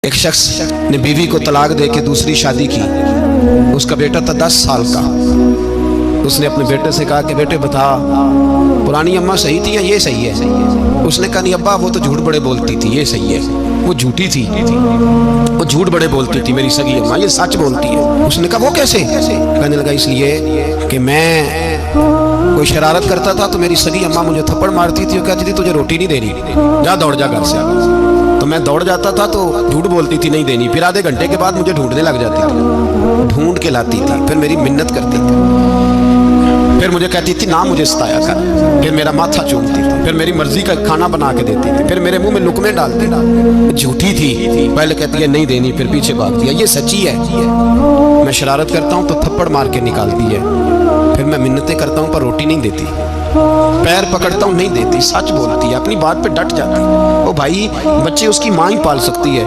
एक शख्स ने बीवी को तलाक दे के दूसरी शादी की। उसका बेटा था 10 साल का। उसने अपने बेटे से कहा कि बेटे बता, पुरानी अम्मा सही थी या ये सही है? उसने कहा नहीं अब्बा, वो तो झूठ बड़े बोलती थी, ये सही है। वो झूठी थी, वो झूठ बड़े बोलती थी मेरी सगी अम्मा, ये सच बोलती है। उसने कहा वो कैसे? कहने लगा इसलिए कि मैं कोई शरारत करता था तो मेरी सगी अम्मा मुझे थप्पड़ मारती थी और कहती थी तुझे रोटी नहीं देनी, जा दौड़ जा घर से। तो मैं दौड़ जाता था तो झूठ बोलती थी नहीं देनी, फिर आधे घंटे के बाद मुझे ढूंढने लग जाती थी, ढूंढ के लाती थी, फिर मेरी मिन्नत करती थी, फिर मुझे कहती थी ना मुझे सताया कर, फिर मेरा माथा चूमती थी, फिर मेरी मर्जी का खाना बना के देती थी, फिर मेरे मुंह में लुकमे डालती थी। झूठी थी, पहले कहती है नहीं देनी, फिर पीछे भागती है, ये सच्ची है। मैं शरारत करता हूँ तो थप्पड़ मार के निकालती है, फिर मैं मिन्नतें करता हूँ पर रोटी नहीं देती, पैर पकड़ता हूँ नहीं देती, सच बोलती है, अपनी बात पे डट जाती है। ओ भाई, बच्चे उसकी माँ ही पाल सकती है।